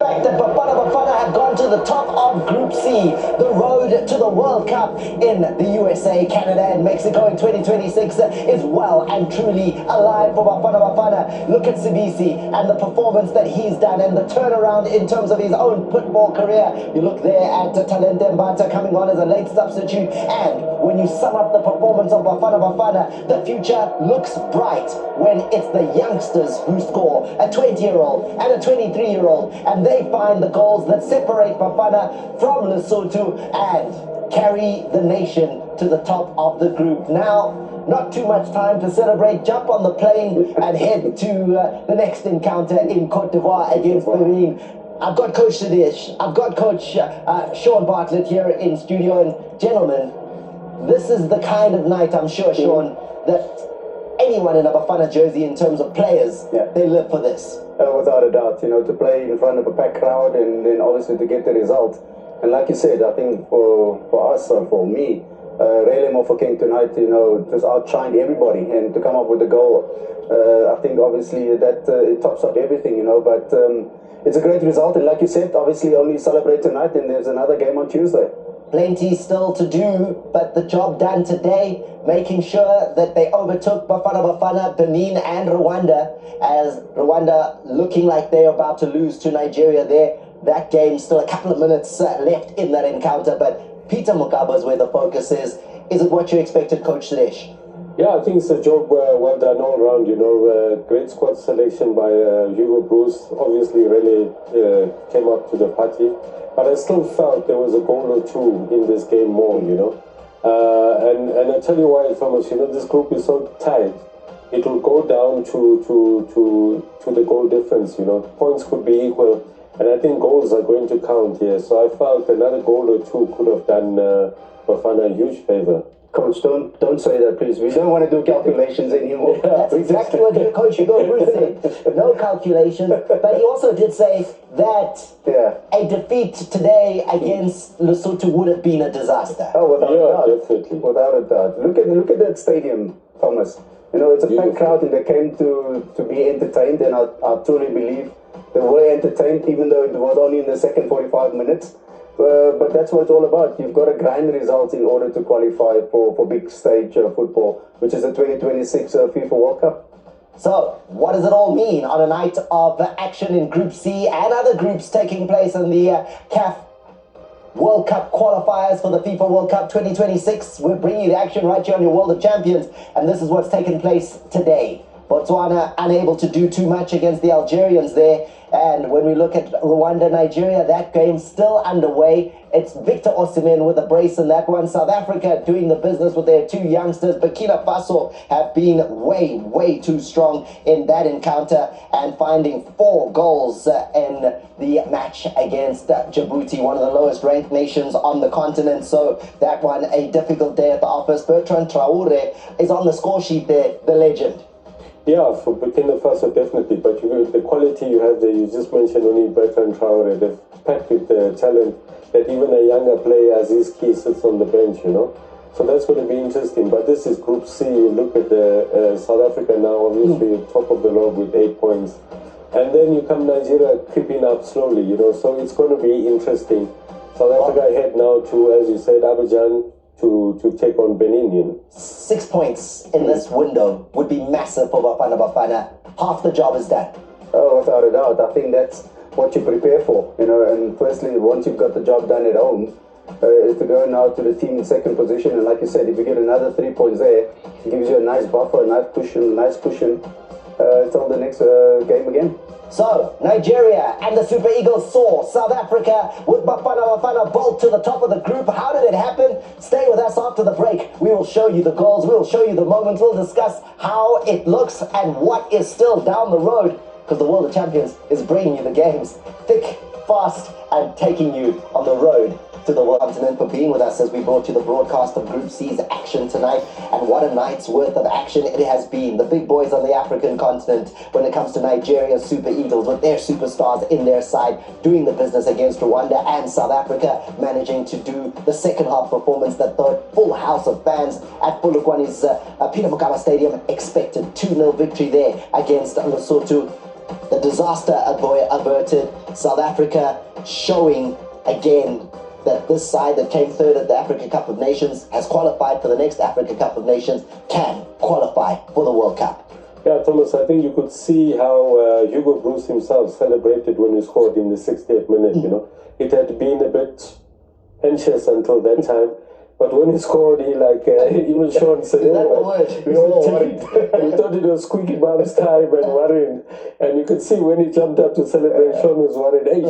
Fact that Bafana Bafana have gone to the top of Group C, the road to the World Cup in the USA, Canada and Mexico in 2026 is well and truly alive for Bafana Bafana. Look at Sibisi and the performance that he's done and the turnaround in terms of his own football career. You look there at Talente Mbata coming on as a late substitute, and when you sum up the performance of Bafana Bafana, the future looks bright when it's the youngsters who score, a 20-year-old and a 23-year-old, and they find the goals that separate Bafana from Lesotho and carry the nation to the top of the group. Now, not too much time to celebrate. Jump on the plane and head to the next encounter in Cote d'Ivoire against Benin. I've got Coach Sadish, I've got Coach Sean Bartlett here in studio, and gentlemen, this is the kind of night, I'm sure, Sean, that anyone in a Bafana jersey in terms of players, they live for this. Without a doubt, to play in front of a packed crowd and then obviously to get the result. And like you said, I think for us, for me, Rele Mofokeng tonight, just outshined everybody, and to come up with a goal, I think obviously that it tops up everything, but it's a great result. And like you said, obviously only celebrate tonight, and there's another game on Tuesday. Plenty still to do, but the job done today, making sure that they overtook Bafana Bafana, Benin and Rwanda, as Rwanda looking like they're about to lose to Nigeria there. That game, still a couple of minutes left in that encounter, but Peter Mugaba is where the focus is. Is it what you expected, Coach Suresh? Yeah, I think it's a job well done all round, great squad selection by Hugo Bruce. Obviously really came up to the party, but I still felt there was a goal or two in this game more, and I tell you why, Thomas, this group is so tight, it will go down to the goal difference, points could be equal, and I think goals are going to count here, so I felt another goal or two could have done Bafana a huge favour. Coach, don't say that, please. We don't want to do calculations anymore. That's exactly what Coach Hugo Bruce said. No calculation. But he also did say that a defeat today against Lesotho would have been a disaster. Oh, without a doubt. Definitely. Without a doubt. Look at that stadium, Thomas. It's a packed crowd, and they came to be entertained, and I truly believe they were entertained, even though it was only in the second 45 minutes. But that's what it's all about. You've got to grind results in order to qualify for big stage football, which is the 2026 FIFA World Cup. So, what does it all mean on a night of action in Group C and other groups taking place in the CAF World Cup qualifiers for the FIFA World Cup 2026? We're bringing you the action right here on your World of Champions, and this is what's taken place today. Botswana unable to do too much against the Algerians there. And when we look at Rwanda, Nigeria, that game's still underway. It's Victor Osimhen with a brace in that one. South Africa doing the business with their two youngsters. Burkina Faso have been way too strong in that encounter and finding 4 goals in the match against Djibouti, one of the lowest ranked nations on the continent. So that one, a difficult day at the office. Bertrand Traore is on the score sheet there, the legend. Yeah, for Burkina Faso, definitely. But the quality you have there, you just mentioned only Bertrand Traore. They've packed with talent that even a younger player, Aziz Ki, sits on the bench, So that's going to be interesting. But this is Group C. You look at South Africa now, obviously top of the log with 8 points. And then you come Nigeria creeping up slowly, So it's going to be interesting. South Africa head now to, as you said, Abidjan, to take on Benin. 6 points in this window would be massive for Bafana Bafana. Half the job is done. Oh, without a doubt. I think that's what you prepare for, and firstly, once you've got the job done at home, is to go now to the team in second position, and like you said, if you get another 3 points there, it gives you a nice buffer, a nice cushion till the next game again. So, Nigeria and the Super Eagles saw South Africa with Bafana Bafana bolt to the top of the group. How did it happen? Stay with us after the break. We will show you the goals. We will show you the moments. We'll discuss how it looks and what is still down the road, because the World of Champions is bringing you the games thick, fast, and taking you on the road to the world continent for being with us as we brought you the broadcast of Group C's action tonight. And what a night's worth of action it has been. The big boys on the African continent when it comes to Nigeria's Super Eagles with their superstars in their side doing the business against Rwanda, and South Africa managing to do the second half performance that the full house of fans at Polokwane's Peter Mokaba Stadium expected. 2-0 victory there against Lesotho. The disaster averted. South Africa showing again that this side that came third at the Africa Cup of Nations has qualified for the next Africa Cup of Nations, can qualify for the World Cup. Yeah, Thomas, I think you could see how Hugo Bruce himself celebrated when he scored in the 60th minute, you know. It had been a bit anxious until that time. But when he scored, he even Sean said, Is that the word? We all worried. We thought it was Squeaky Bum's time and worrying. And you could see when he jumped up to celebrate, Sean was worried. Hey,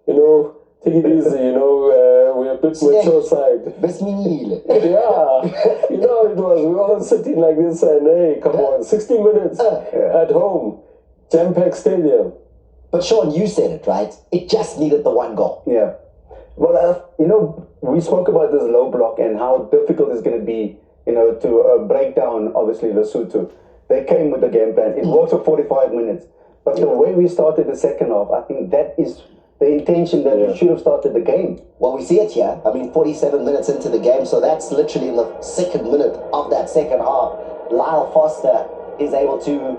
you know, take it easy, you know, we're a bit mature side. Yeah, you know, it was, we were all sitting like this and, hey, come on, 60 minutes at home, jam-packed stadium. But Sean, you said it, right? It just needed the one goal. Yeah. Well, you know, we spoke about this low block and how difficult it's going to be, you know, to break down, obviously, Lesotho. They came with the game plan. It worked for 45 minutes. But the way we started the second half, I think that is the intention that we should have started the game. Well, we see it here. I mean, 47 minutes into the game, so that's literally in the second minute of that second half. Lyle Foster is able to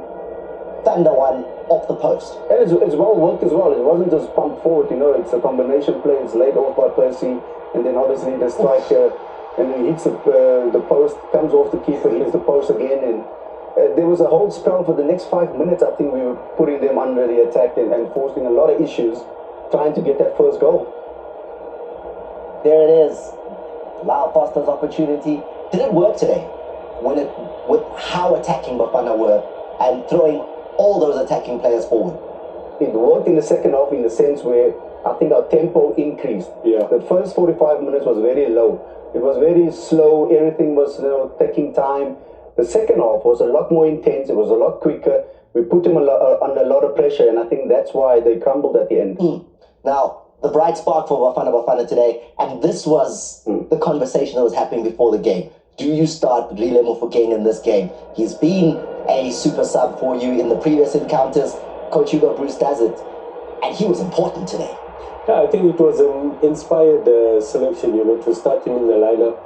thunder one off the post. And it's well worked as well. It wasn't just pumped forward, you know, it's a combination play. It's laid off by Percy, and then obviously the striker, and he hits the post, comes off the keeper, hits the post again, and there was a whole spell for the next 5 minutes. I think we were putting them under the attack and forcing a lot of issues, trying to get that first goal. There it is. Lyle Foster's opportunity. Did it work today? With how attacking Bafana were and throwing all those attacking players forward? It worked in the second half in the sense where I think our tempo increased. Yeah. The first 45 minutes was very low. It was very slow. Everything was, you know, taking time. The second half was a lot more intense. It was a lot quicker. We put them under a lot of pressure, and I think that's why they crumbled at the end. Now, the bright spark for Bafana Bafana today, and this was the conversation that was happening before the game. Do you start Rile Mofokeng in this game? He's been a super sub for you in the previous encounters. Coach Hugo Bruce does it, and he was important today. Yeah, I think it was an inspired selection, you know, to start him in the lineup.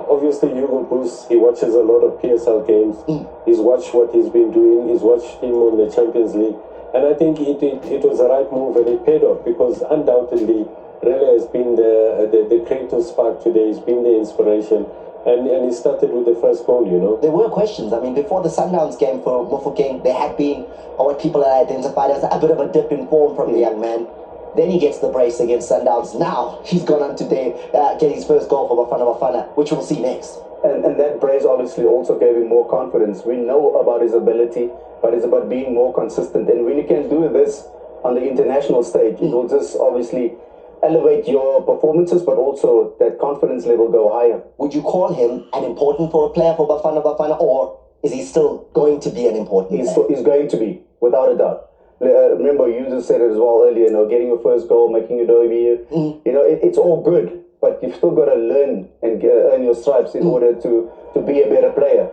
Obviously, Hugo Bruce, he watches a lot of PSL games. He's watched what he's been doing. He's watched him on the Champions League. And I think it was the right move, and it paid off, because undoubtedly, Rele has been the creative spark today. He's been the inspiration. And he started with the first goal, you know. There were questions. I mean, before the Sundowns game for Mofokeng, there had been what people had identified as a bit of a dip in form from the young man. Then he gets the brace against Sundowns. Now he's gone on today, get his first goal for Bafana Bafana, which we'll see next. And that brace obviously also gave him more confidence. We know about his ability, but it's about being more consistent. And when you can do this on the international stage, it will just obviously elevate your performances, but also that confidence level go higher. Would you call him an important player for Bafana Bafana, or is he still going to be an important player? He's going to be, without a doubt. Remember, you just said it as well earlier, you know, getting your first goal, making your debut, you know, it's all good, but you've still got to learn and earn your stripes in order to be a better player.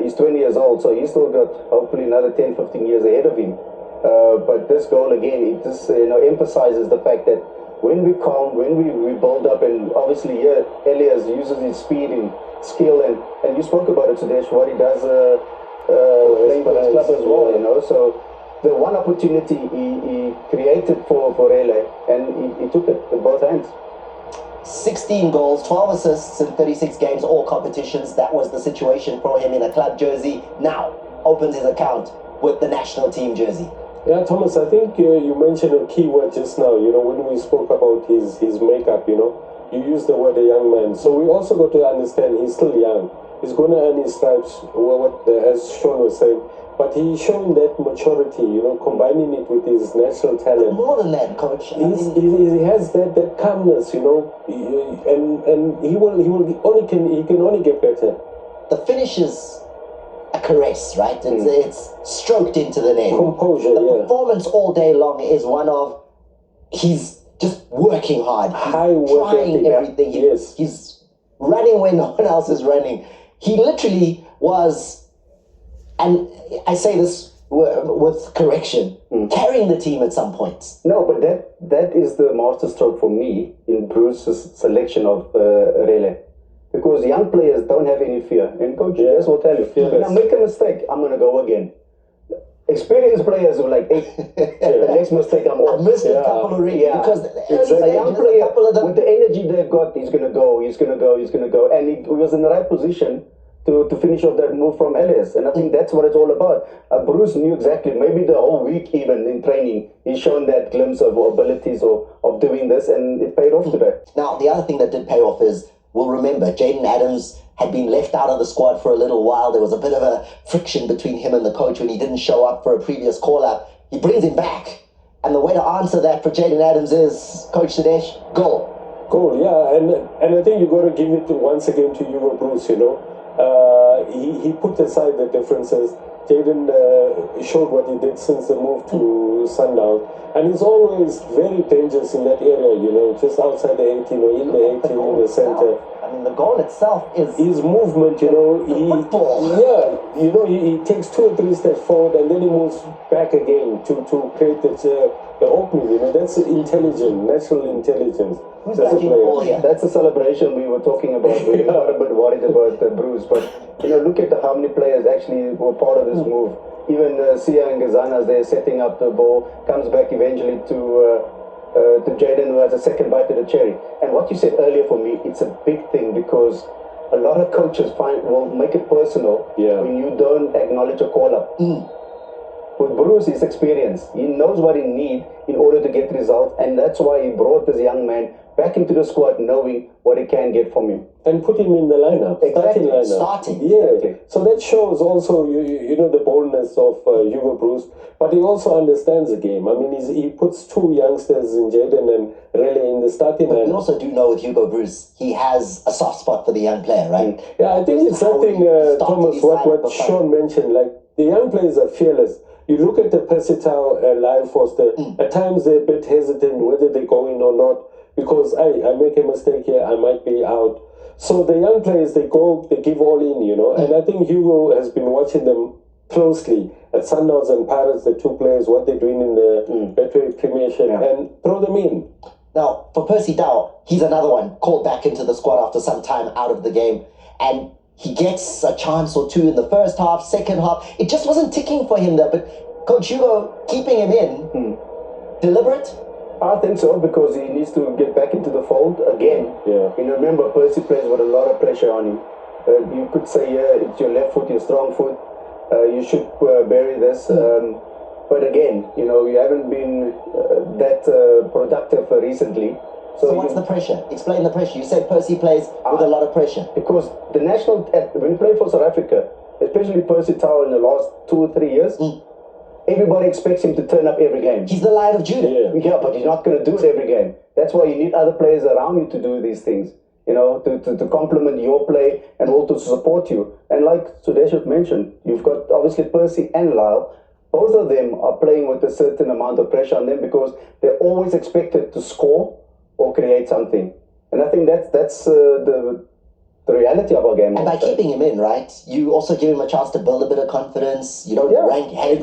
He's 20 years old, so he's still got hopefully another 10, 15 years ahead of him. But this goal again, it just emphasizes the fact that when we calm, when we build up, and obviously here Elias uses his speed and skill, and you spoke about it today, what he does playing for his club as well, you know. So the one opportunity he created for Rele, and he took it with both hands. 16 goals, 12 assists in 36 games, all competitions. That was the situation for him in a club jersey. Now opens his account with the national team jersey. Yeah, Thomas, I think you mentioned a key word just now, you know, when we spoke about his makeup, you know, you used the word a young man. So we also got to understand he's still young. He's going to earn his stripes, as Sean was saying. But he's showing that maturity, you know, combining it with his natural talent. More than that, coach. He has that calmness, you know, and he can only get better. The finish is a caress, right? It's stroked into the net. Composure, the performance all day long is one of he's just working hard. He's trying everything. Yes. He's running when no one else is running. He literally was, and I say this with correction, carrying the team at some points. No, but that is the masterstroke for me in Bruce's selection of Rele. Because young players don't have any fear. And Coach Yes will tell you, when I make a mistake, I'm going to go again. experienced players who like, hey, the next mistake I'm I off. missed a couple already because It's a young player a couple of them. with the energy they've got. He's gonna go. He's gonna go. He's gonna go. And he was in the right position to finish off that move from Elias. And I think that's what it's all about. Bruce knew exactly. Maybe the whole week, even in training, he's shown that glimpse of abilities of doing this, and it paid off today. Now, the other thing that did pay off is, we'll remember, Jaden Adams had been left out of the squad for a little while. There was a bit of a friction between him and the coach when he didn't show up for a previous call-up. He brings him back. And the way to answer that for Jaden Adams is, Coach Sudesh, goal. Goal, yeah. And I think you got to give it once again to Hugo Bruce, you know. He put aside the differences. Jaden showed what he did since the move to Sundown. And he's always very dangerous in that area, you know, just outside the 18 or in the 18, in the center. I mean, the goal itself is... His movement, you know, he takes 2 or 3 steps forward and then he moves back again to create the opening, you know. That's intelligent, natural intelligence. Who's backing the ball here? That's the celebration we were talking about. We were a bit worried about Bruce, but you know, look at how many players actually were part of this move. Even Sia and Gazanas, they're setting up the ball, comes back eventually to Jaden, who has a second bite of the cherry. And what you said earlier, for me, it's a big thing, because a lot of coaches will make it personal when you don't acknowledge a call-up. With Bruce, his experience, he knows what he needs in order to get results, and that's why he brought this young man back into the squad, knowing what he can get from him. And put him in the lineup, Starting. Yeah, so that shows also, you know, the boldness of Hugo Bruce, but he also understands the game. I mean, he puts 2 youngsters in Jaden and really in the starting lineup. We also do know with Hugo Bruce, he has a soft spot for the young player, right? Yeah, I think it's something, Thomas, what Sean mentioned, like the young players are fearless. You look at the Persitao Lion Foster, at times they're a bit hesitant whether they go in or not, because I make a mistake here, I might be out. So the young players, they give all in, you know. And I think Hugo has been watching them closely at Sundowns and Pirates, the 2 players, what they're doing in the Betway Premiership, and throw them in. Now, for Percy Tau, he's another one called back into the squad after some time out of the game. And he gets a chance or 2 in the first half, second half. It just wasn't ticking for him there. But Coach Hugo keeping him in, deliberate? I think so, because he needs to get back into the fold again. Yeah. You know, remember, Percy plays with a lot of pressure on him. You could say, it's your left foot, your strong foot. You should bury this. But again, you know, you haven't been that productive recently. So what's the pressure? Explain the pressure. You said Percy plays with a lot of pressure. Because the national, when you play for South Africa, especially Percy Tau in the last 2 or 3 years, everybody expects him to turn up every game. He's the Lion of Judah. Yeah, but he's not going to do it every game. That's why you need other players around you to do these things, you know, to complement your play and also to support you. And like Sudesh mentioned, you've got obviously Percy and Lyle. Both of them are playing with a certain amount of pressure on them, because they're always expected to score or create something. And I think that's the reality of our game. And by keeping him in, right, you also give him a chance to build a bit of confidence. You don't rank him out.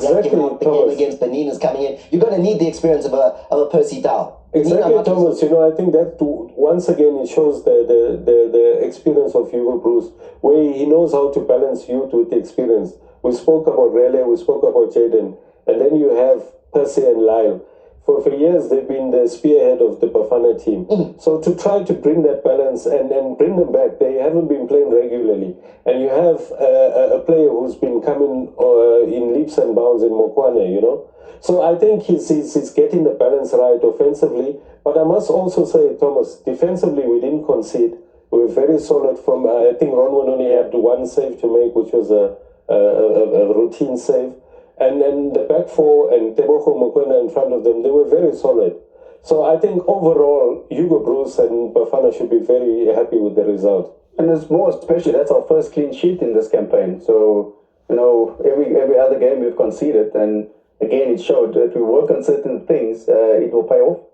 The game against Benin is coming in. You're going to need the experience of a Percy Tau. Exactly, Thomas. You know, I think that once again it shows the experience of Hugo Bruce, where he knows how to balance youth with the experience. We spoke about Rele, we spoke about Jaden, and then you have Percy and Lyle. For years, they've been the spearhead of the Bafana team. So to try to bring that balance and bring them back, they haven't been playing regularly. And you have a player who's been coming in leaps and bounds in Mokwane, you know. So I think he's getting the balance right offensively. But I must also say, Thomas, defensively, we didn't concede. We were very solid from, I think Ronwen only had 1 save to make, which was a routine save. And then the back 4 and Tebogo Mokwena in front of them, they were very solid. So I think overall, Hugo Bruce and Bafana should be very happy with the result. And it's more especially, that's our first clean sheet in this campaign. So, you know, every other game we've conceded. And again, it showed that if we work on certain things, it will pay off.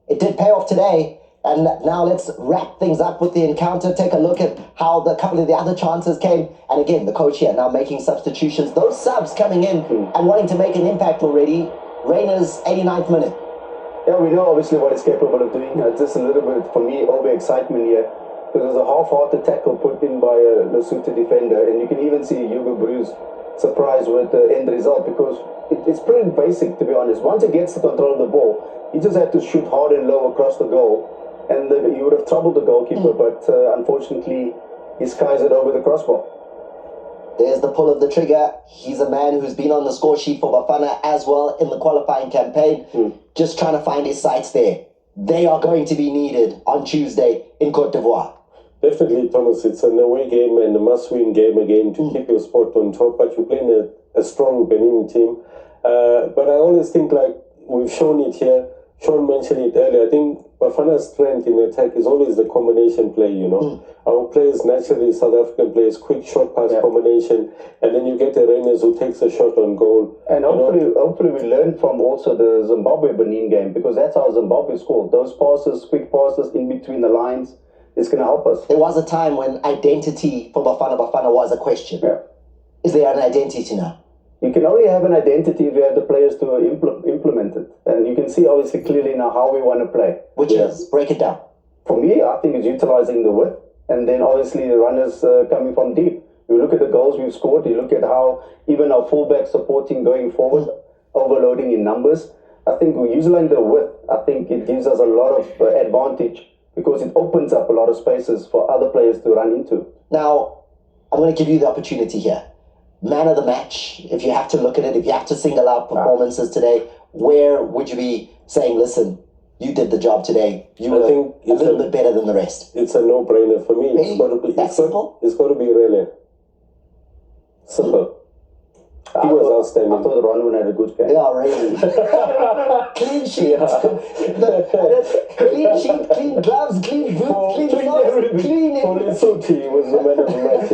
It did pay off today. And now let's wrap things up with the encounter. Take a look at how a couple of the other chances came. And again, the coach here now making substitutions. Those subs coming in and wanting to make an impact already. Rainer's 89th minute. Yeah, we know obviously what he's capable of doing. Just a little bit, for me, over-excitement here. Because there's a half-hearted tackle put in by a Lesotho defender. And you can even see Hugo Bruce surprised with the end result because it's pretty basic, to be honest. Once he gets the control of the ball, he just had to shoot hard and low across the goal, and he would have troubled the goalkeeper, but unfortunately, he skies it over the crossbar. There's the pull of the trigger. He's a man who's been on the score sheet for Bafana as well in the qualifying campaign. Just trying to find his sights there. They are going to be needed on Tuesday in Cote d'Ivoire. Definitely, Thomas. It's an away game and a must-win game again to keep your spot on top. But you're playing a strong Benin team. But I always think, like we've shown it here, Sean mentioned it earlier, I think Bafana's strength in attack is always the combination play, you know. Our players, naturally, South African players, quick short pass combination, and then you get a Reyners who takes a shot on goal. And hopefully we learn from also the Zimbabwe-Benin game, because that's how Zimbabwe scored. Those passes, quick passes in between the lines, it's going to help us. There was a time when identity for Bafana Bafana was a question. Yeah. Is there an identity now? You can only have an identity if you have the players to implement it. And you can see obviously clearly now how we want to play. Which is, break it down. For me, I think it's utilizing the width, and then obviously the runners coming from deep. You look at the goals we've scored, you look at how even our fullback supporting going forward, overloading in numbers. I think we're utilizing the width. I think it gives us a lot of advantage because it opens up a lot of spaces for other players to run into. Now, I'm going to give you the opportunity here. Man of the match, if you have to look at it, if you have to single out performances today, where would you be saying, listen, you did the job today. You were a little bit better than the rest. It's a no-brainer for me. Really? It's got to be, simple? It's got to be really simple. He was outstanding. I thought Ronwen had a good game. Yeah, really. Clean sheet. Clean sheet, clean gloves, clean boots, clean socks, clean it. For Lesotho, he was the man of the match.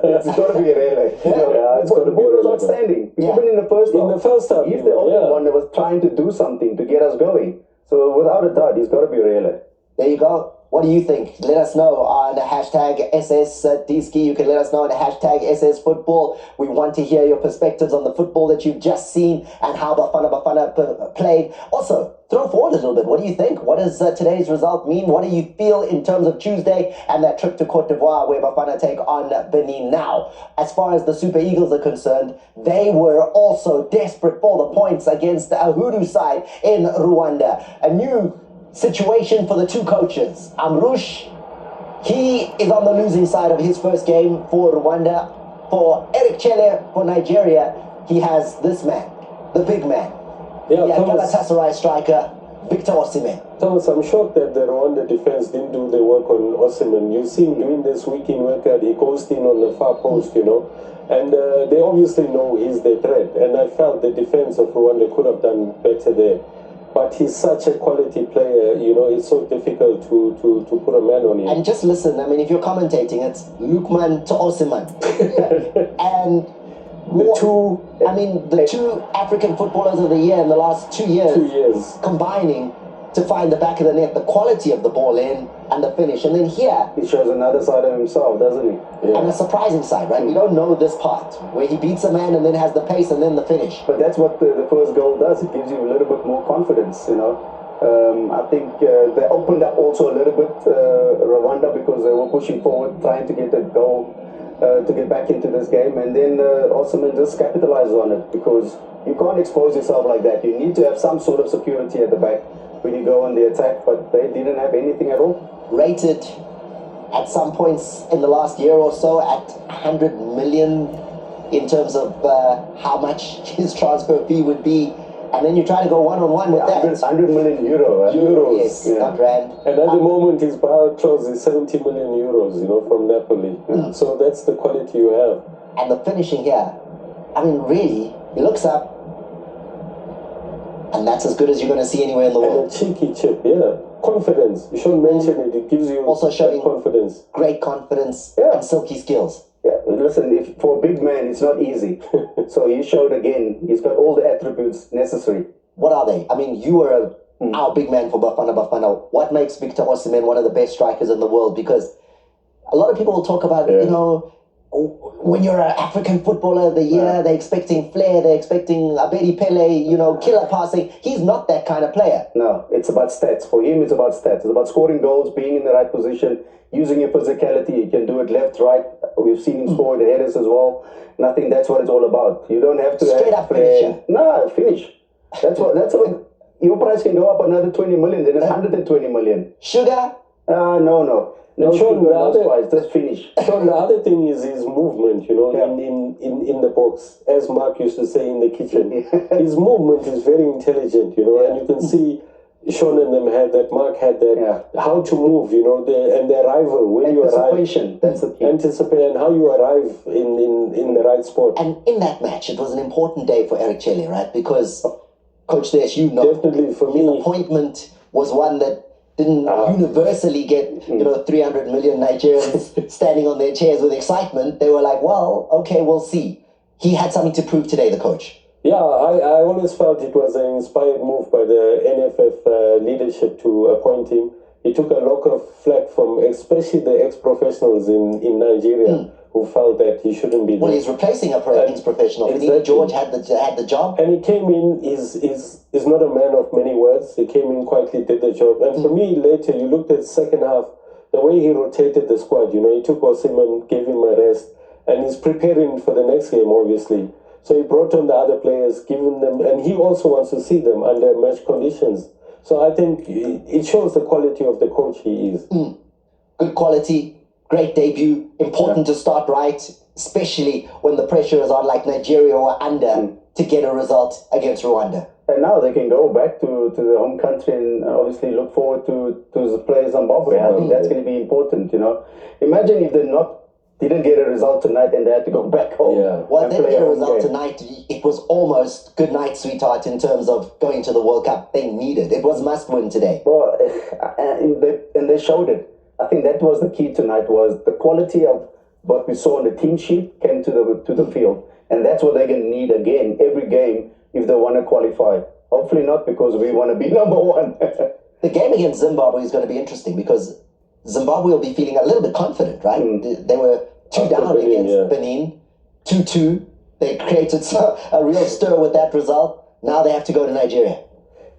It's got to be really. It's got to be was outstanding. Even in the first half. In the first half. He's the only one that was trying to do something to get us going. So without a doubt, he's got to be really. There you go. What do you think? Let us know on the hashtag SSDski. You can let us know on the hashtag SSFootball. We want to hear your perspectives on the football that you've just seen and how Bafana Bafana played. Also, throw forward a little bit. What do you think? What does today's result mean? What do you feel in terms of Tuesday and that trip to Cote d'Ivoire where Bafana take on Benin? Now, as far as the Super Eagles are concerned, they were also desperate for the points against a Hoodoo side in Rwanda. A new situation for the two coaches. Amrush, he is on the losing side of his first game for Rwanda. For Eric Chelle for Nigeria, he has this man, the big man. Yeah, Galatasaray striker, Victor Osimhen. Thomas, I'm shocked that the Rwanda defense didn't do the work on Osimhen. You see him doing this week-in, week-out. He goes in on the far post, you know. And they obviously know he's the threat. And I felt the defense of Rwanda could have done better there. But he's such a quality player, you know, it's so difficult to put a man on him. And just listen, I mean, if you're commentating, it's Lukman to Osimhen. And the two African footballers of the year in the last 2 years. 2 years. Combining to find the back of the net, the quality of the ball in and the finish. And then here, he shows another side of himself, doesn't he? Yeah. And a surprising side, right? We don't know this part, where he beats a man and then has the pace and then the finish. But that's what the first goal does. It gives you a little bit more confidence, you know. I think they opened up also a little bit Rwanda because they were pushing forward, trying to get a goal to get back into this game. And then Osimhen just capitalizes on it because you can't expose yourself like that. You need to have some sort of security at the back when you go on the attack, but they didn't have anything at all. Rated at some points in the last year or so at 100 million in terms of how much his transfer fee would be. And then you try to go one-on-one with that. 100 million euro. Euros. Yes, not rand. And at the moment, his buyout clause is 70 million euros, you know, from Napoli. So that's the quality you have. And the finishing here, I mean, really, he looks up, and that's as good as you're going to see anywhere in the world. And a cheeky chip, yeah. Confidence. You should mention it. It gives you also showing confidence. Great confidence and silky skills. Yeah, listen, for a big man, it's not easy. So he showed again, he's got all the attributes necessary. What are they? I mean, you were our big man for Bafana Bafana. What makes Victor Osimhen one of the best strikers in the world? Because a lot of people will talk about, you know, when you're an African footballer of the year, they're expecting flair, they're expecting Abedi Pele, killer passing. He's not that kind of player. No, it's about stats. For him, it's about stats. It's about scoring goals, being in the right position, using your physicality. He can do it left, right. We've seen him score the headers as well. And I think that's what it's all about. You don't have to Straight have up finisher. No, finish. That's what your price can go up another 20 million, then it's 120 million. Sugar? No. No, Sean, just finish. Sean, the other thing is his movement, in the box. As Mark used to say in the kitchen, his movement is very intelligent, and you can see Sean and them had that, Mark had that, how to move, and the arrival, when you arrive. Anticipation, that's the key. Anticipate and how you arrive in the right spot. And in that match, it was an important day for Eric Chelle, right? Because, Coach Des, definitely for his me, appointment was one that didn't universally get 300 million Nigerians standing on their chairs with excitement. They were like, well, okay, we'll see. He had something to prove today, the coach. Yeah, I always felt it was an inspired move by the NFF leadership to appoint him. He took a lot of flack from especially the ex-professionals in Nigeria who felt that he shouldn't be there. Well, he's replacing a ex-professional. Exactly. George had the job. And he came in, is not a man of many words. He came in quietly, did the job. And for me, later, you looked at the second half, the way he rotated the squad, he took Osimhen, gave him a rest, and he's preparing for the next game, obviously. So he brought on the other players, giving them, and he also wants to see them under match conditions. So I think it shows the quality of the coach he is. Good quality, great debut, important to start right, especially when the pressure is on, like Nigeria or under, to get a result against Rwanda. And now they can go back to the home country and obviously look forward to play Zimbabwe. I think that's going to be important, Imagine if they didn't get a result tonight and they had to go back home. Yeah. Well, and they play get a home result game. tonight. It was almost good night, sweetheart, in terms of going to the World Cup. They needed. It was must win today. Well, and they showed it. I think that was the key tonight, was the quality of what we saw on the team sheet came to the field. And that's what they're going to need again, every game, if they want to qualify. Hopefully not, because we want to be number one. The game against Zimbabwe is going to be interesting because Zimbabwe will be feeling a little bit confident, right? They were 2 down against Benin, 2-2. They created a real stir with that result. Now they have to go to Nigeria.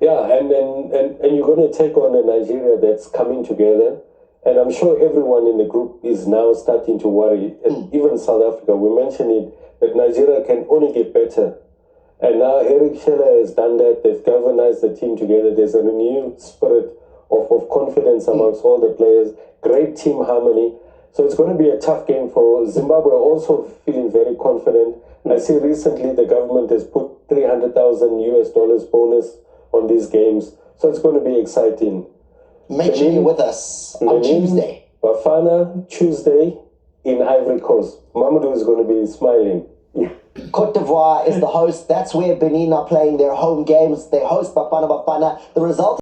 Yeah, and you're going to take on a Nigeria that's coming together. And I'm sure everyone in the group is now starting to worry. And even South Africa, we mentioned it, that Nigeria can only get better. And now Eric Chelle has done that. They've galvanized the team together. There's a renewed spirit of confidence amongst all the players. Great team harmony. So it's going to be a tough game for Zimbabwe, also feeling very confident. I see recently the government has put $300,000 bonus on these games. So it's going to be exciting. Make sure you're with us on Tuesday. Bafana, Tuesday in Ivory Coast. Mamadou is going to be smiling. Cote d'Ivoire is the host. That's where Benin are playing their home games. They host Bafana Bafana. The result